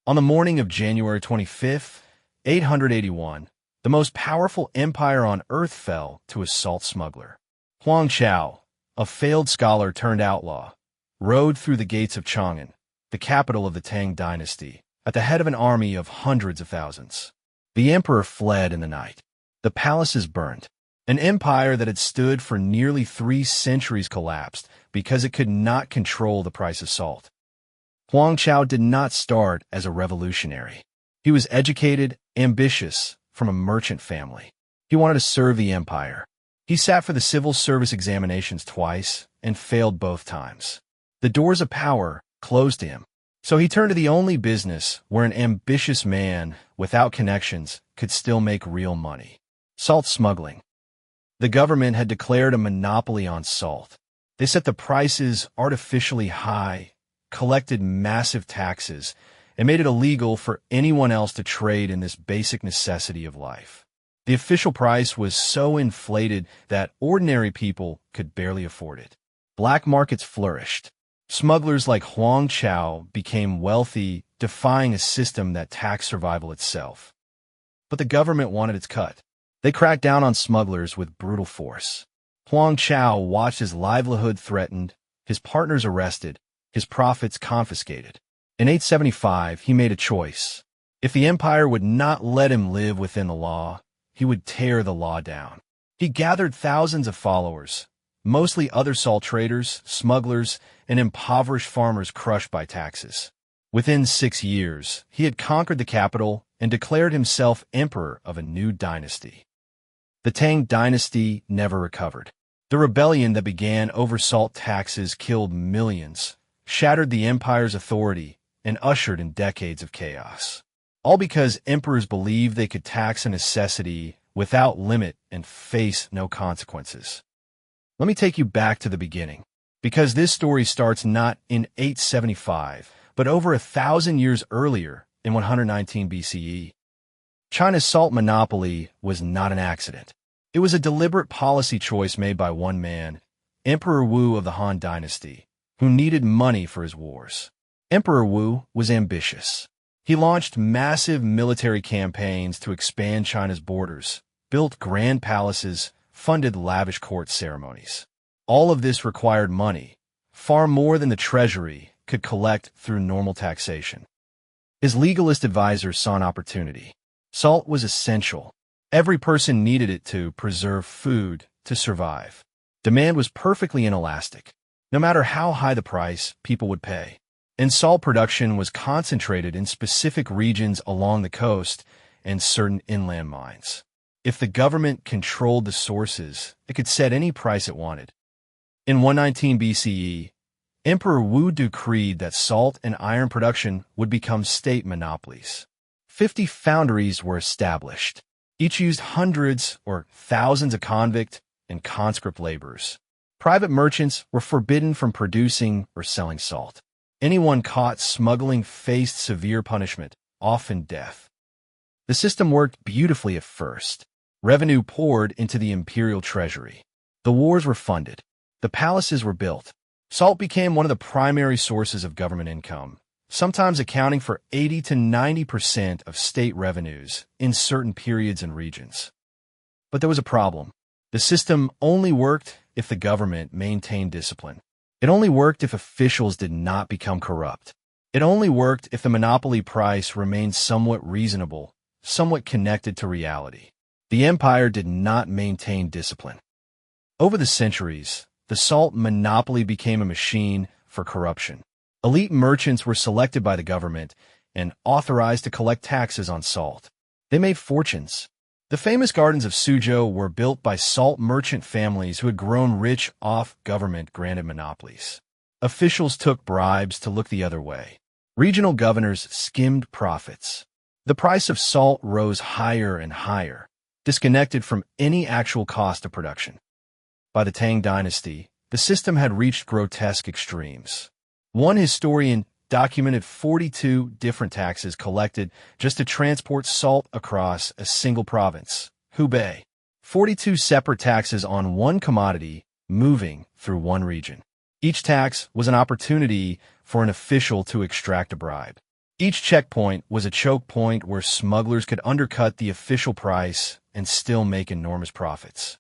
On the morning of January 25th, 881, the most powerful empire on earth fell to a salt smuggler. Huang Chao, a failed scholar turned outlaw, rode through the gates of Chang'an, the capital of the Tang Dynasty, at the head of an army of hundreds of thousands. The emperor fled in the night. The palaces burned. An empire that had stood for nearly 3 centuries collapsed because it could not control the price of salt. Huang Chao did not start as a revolutionary. He was educated, ambitious, from a merchant family. He wanted to serve the empire. He sat for the civil service examinations twice and failed both times. The doors of power closed to him. So he turned to the only business where an ambitious man without connections could still make real money: salt smuggling. The government had declared a monopoly on salt. They set the prices artificially high, collected massive taxes, and made it illegal for anyone else to trade in this basic necessity of life. The official price was so inflated that ordinary people could barely afford it. Black markets flourished. Smugglers like Huang Chao became wealthy, defying a system that taxed survival itself. But the government wanted its cut. They cracked down on smugglers with brutal force. Huang Chao watched his livelihood threatened, his partners arrested, his profits confiscated. In 875, he made a choice. If the empire would not let him live within the law, he would tear the law down. He gathered thousands of followers, mostly other salt traders, smugglers, and impoverished farmers crushed by taxes. Within 6 years, he had conquered the capital and declared himself emperor of a new dynasty. The Tang Dynasty never recovered. The rebellion that began over salt taxes killed millions, shattered the empire's authority, and ushered in decades of chaos. All because emperors believed they could tax a necessity without limit and face no consequences. Let me take you back to the beginning, because this story starts not in 875, but over 1,000 years earlier in 119 BCE. China's salt monopoly was not an accident. It was a deliberate policy choice made by one man, Emperor Wu of the Han Dynasty, who needed money for his wars. Emperor Wu was ambitious. He launched massive military campaigns to expand China's borders, built grand palaces, funded lavish court ceremonies. All of this required money, far more than the treasury could collect through normal taxation. His legalist advisors saw an opportunity. Salt was essential. Every person needed it to preserve food, to survive. Demand was perfectly inelastic. No matter how high the price, people would pay. And salt production was concentrated in specific regions along the coast and certain inland mines. If the government controlled the sources, it could set any price it wanted. In 119 BCE, Emperor Wu decreed that salt and iron production would become state monopolies. 50 foundries were established. Each used hundreds or thousands of convict and conscript laborers. Private merchants were forbidden from producing or selling salt. Anyone caught smuggling faced severe punishment, often death. The system worked beautifully at first. Revenue poured into the imperial treasury. The wars were funded. The palaces were built. Salt became one of the primary sources of government income, sometimes accounting for 80 to 90% of state revenues in certain periods and regions. But there was a problem. The system only worked if the government maintained discipline. It only worked if officials did not become corrupt. It only worked if the monopoly price remained somewhat reasonable, somewhat connected to reality. The empire did not maintain discipline. Over the centuries, the salt monopoly became a machine for corruption. Elite merchants were selected by the government and authorized to collect taxes on salt. They made fortunes. The famous gardens of Suzhou were built by salt merchant families who had grown rich off government-granted monopolies. Officials took bribes to look the other way. Regional governors skimmed profits. The price of salt rose higher and higher, disconnected from any actual cost of production. By the Tang Dynasty, the system had reached grotesque extremes. One historian documented 42 different taxes collected just to transport salt across a single province, Hubei. 42 separate taxes on one commodity moving through one region. Each tax was an opportunity for an official to extract a bribe. Each checkpoint was a choke point where smugglers could undercut the official price and still make enormous profits.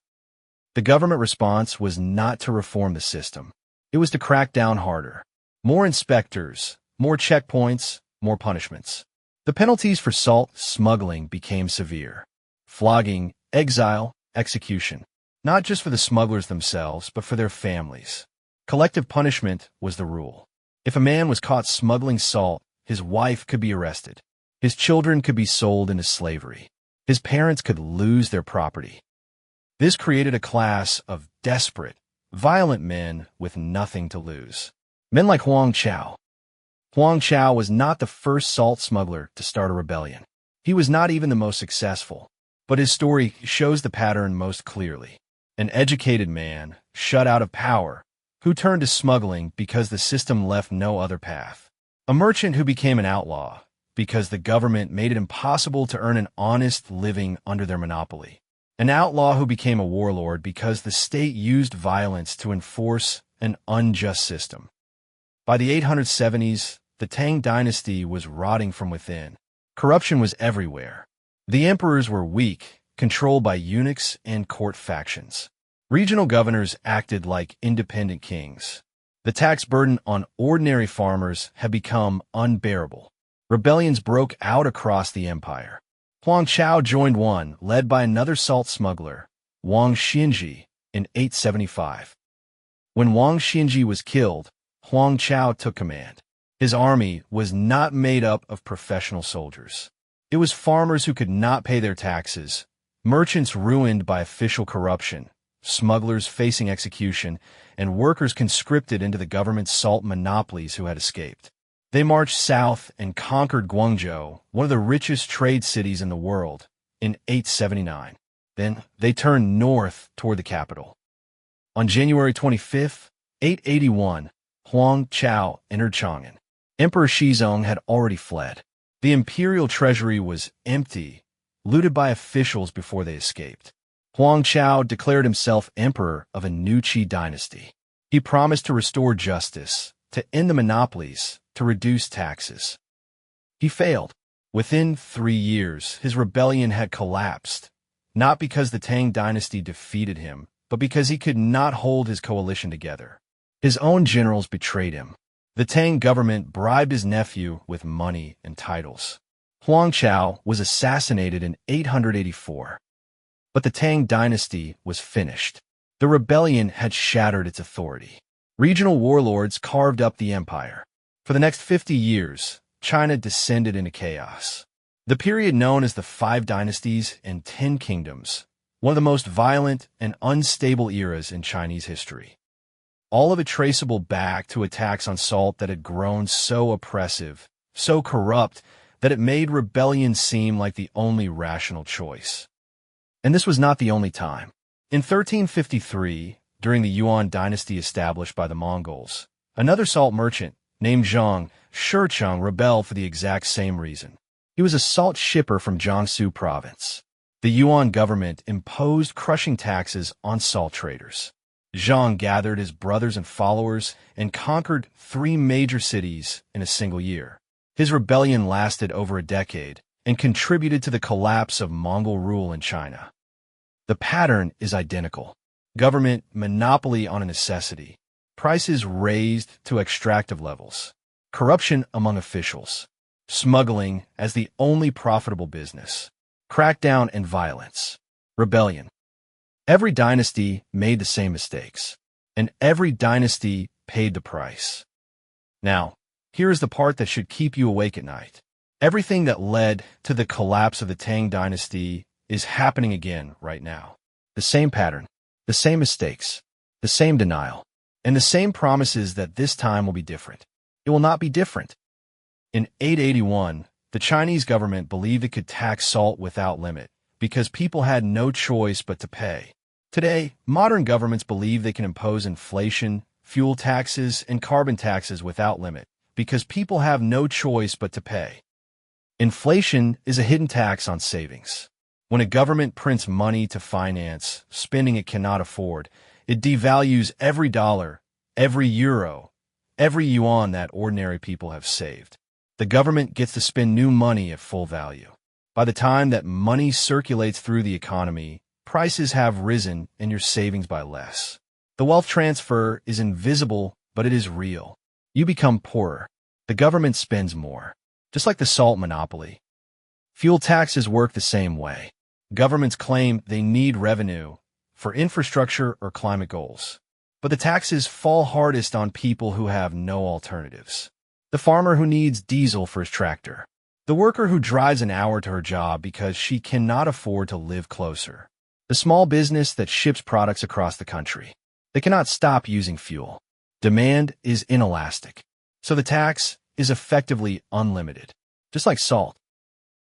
The government response was not to reform the system. It was to crack down harder. More inspectors, more checkpoints, more punishments. The penalties for salt smuggling became severe. Flogging, exile, execution. Not just for the smugglers themselves, but for their families. Collective punishment was the rule. If a man was caught smuggling salt, his wife could be arrested. His children could be sold into slavery. His parents could lose their property. This created a class of desperate, violent men with nothing to lose. Men like Huang Chao. Huang Chao was not the first salt smuggler to start a rebellion. He was not even the most successful. But his story shows the pattern most clearly. An educated man, shut out of power, who turned to smuggling because the system left no other path. A merchant who became an outlaw because the government made it impossible to earn an honest living under their monopoly. An outlaw who became a warlord because the state used violence to enforce an unjust system. By the 870s, the Tang Dynasty was rotting from within. Corruption was everywhere. The emperors were weak, controlled by eunuchs and court factions. Regional governors acted like independent kings. The tax burden on ordinary farmers had become unbearable. Rebellions broke out across the empire. Huang Chao joined one, led by another salt smuggler, Wang Xinji, in 875. When Wang Xinji was killed, Huang Chao took command. His army was not made up of professional soldiers. It was farmers who could not pay their taxes, merchants ruined by official corruption, smugglers facing execution, and workers conscripted into the government's salt monopolies who had escaped. They marched south and conquered Guangzhou, one of the richest trade cities in the world, in 879. Then they turned north toward the capital. On January 25, 881, Huang Chao entered Chang'an. Emperor Shizong had already fled. The imperial treasury was empty, looted by officials before they escaped. Huang Chao declared himself emperor of a new Qi dynasty. He promised to restore justice, to end the monopolies, to reduce taxes. He failed. Within 3 years, his rebellion had collapsed, not because the Tang Dynasty defeated him, but because he could not hold his coalition together. His own generals betrayed him. The Tang government bribed his nephew with money and titles. Huang Chao was assassinated in 884. But the Tang Dynasty was finished. The rebellion had shattered its authority. Regional warlords carved up the empire. For the next 50 years, China descended into chaos. The period known as the 5 Dynasties and 10 Kingdoms, one of the most violent and unstable eras in Chinese history. All of it traceable back to attacks on salt that had grown so oppressive, so corrupt, that it made rebellion seem like the only rational choice. And this was not the only time. In 1353, during the Yuan dynasty established by the Mongols, another salt merchant, named Zhang Shicheng, rebelled for the exact same reason. He was a salt shipper from Jiangsu province. The Yuan government imposed crushing taxes on salt traders. Zhang gathered his brothers and followers and conquered 3 major cities in a single year. His rebellion lasted over a decade and contributed to the collapse of Mongol rule in China. The pattern is identical. Government monopoly on a necessity. Prices raised to extractive levels. Corruption among officials. Smuggling as the only profitable business. Crackdown and violence. Rebellion. Every dynasty made the same mistakes, and every dynasty paid the price. Now, here is the part that should keep you awake at night. Everything that led to the collapse of the Tang Dynasty is happening again right now. The same pattern, the same mistakes, the same denial, and the same promises that this time will be different. It will not be different. In 881, the Chinese government believed it could tax salt without limit because people had no choice but to pay. Today, modern governments believe they can impose inflation, fuel taxes, and carbon taxes without limit because people have no choice but to pay. Inflation is a hidden tax on savings. When a government prints money to finance spending it cannot afford, it devalues every dollar, every euro, every yuan that ordinary people have saved. The government gets to spend new money at full value. By the time that money circulates through the economy, prices have risen and your savings by less. The wealth transfer is invisible, but it is real. You become poorer. The government spends more. Just like the salt monopoly. Fuel taxes work the same way. Governments claim they need revenue for infrastructure or climate goals. But the taxes fall hardest on people who have no alternatives. The farmer who needs diesel for his tractor. The worker who drives an hour to her job because she cannot afford to live closer. The small business that ships products across the country. They cannot stop using fuel. Demand is inelastic. So the tax is effectively unlimited. Just like salt.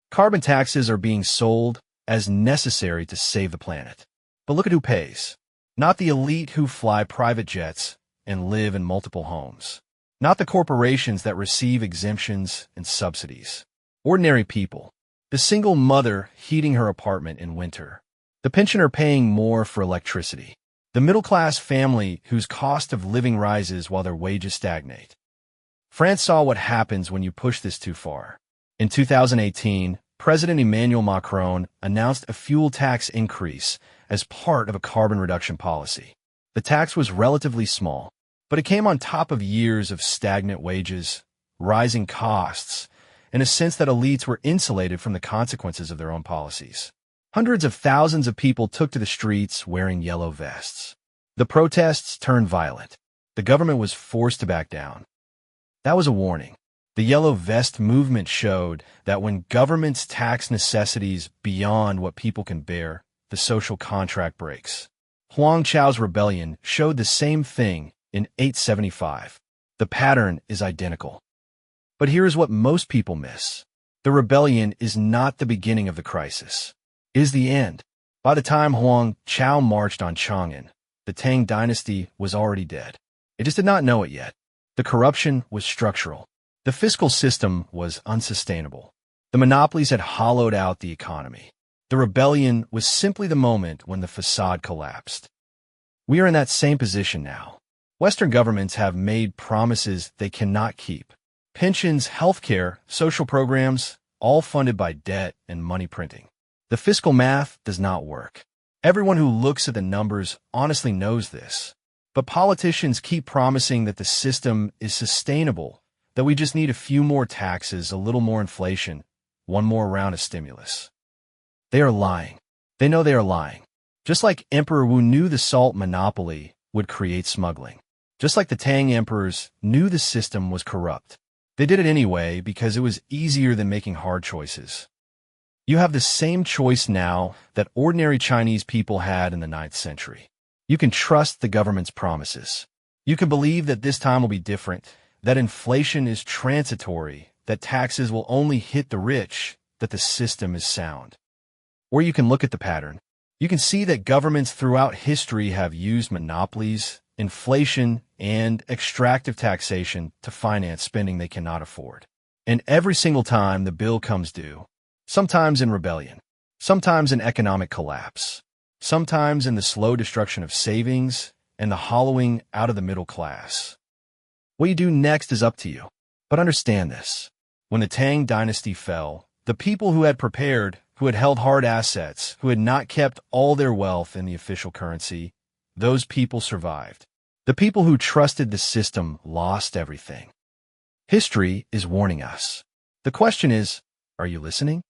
Carbon taxes are being sold as necessary to save the planet. But look at who pays. Not the elite who fly private jets and live in multiple homes. Not the corporations that receive exemptions and subsidies. Ordinary people. The single mother heating her apartment in winter. The pensioner paying more for electricity. The middle-class family whose cost of living rises while their wages stagnate. France saw what happens when you push this too far. In 2018, President Emmanuel Macron announced a fuel tax increase as part of a carbon reduction policy. The tax was relatively small, but it came on top of years of stagnant wages, rising costs, and a sense that elites were insulated from the consequences of their own policies. Hundreds of thousands of people took to the streets wearing yellow vests. The protests turned violent. The government was forced to back down. That was a warning. The yellow vest movement showed that when governments tax necessities beyond what people can bear, the social contract breaks. Huang Chao's rebellion showed the same thing in 875. The pattern is identical. But here is what most people miss. The rebellion is not the beginning of the crisis. It is the end. By the time Huang Chao marched on Chang'an, the Tang Dynasty was already dead. It just did not know it yet. The corruption was structural. The fiscal system was unsustainable. The monopolies had hollowed out the economy. The rebellion was simply the moment when the facade collapsed. We are in that same position now. Western governments have made promises they cannot keep. Pensions, healthcare, social programs, all funded by debt and money printing. The fiscal math does not work. Everyone who looks at the numbers honestly knows this. But politicians keep promising that the system is sustainable, that we just need a few more taxes, a little more inflation, one more round of stimulus. They are lying. They know they are lying. Just like Emperor Wu knew the salt monopoly would create smuggling. Just like the Tang emperors knew the system was corrupt. They did it anyway because it was easier than making hard choices. You have the same choice now that ordinary Chinese people had in the 9th century. You can trust the government's promises. You can believe that this time will be different, that inflation is transitory, that taxes will only hit the rich, that the system is sound. Or you can look at the pattern. You can see that governments throughout history have used monopolies, inflation, and extractive taxation to finance spending they cannot afford. And every single time the bill comes due, sometimes in rebellion, sometimes in economic collapse, sometimes in the slow destruction of savings and the hollowing out of the middle class. What you do next is up to you. But understand this. When the Tang Dynasty fell, the people who had prepared, who had held hard assets, who had not kept all their wealth in the official currency, those people survived. The people who trusted the system lost everything. History is warning us. The question is, are you listening?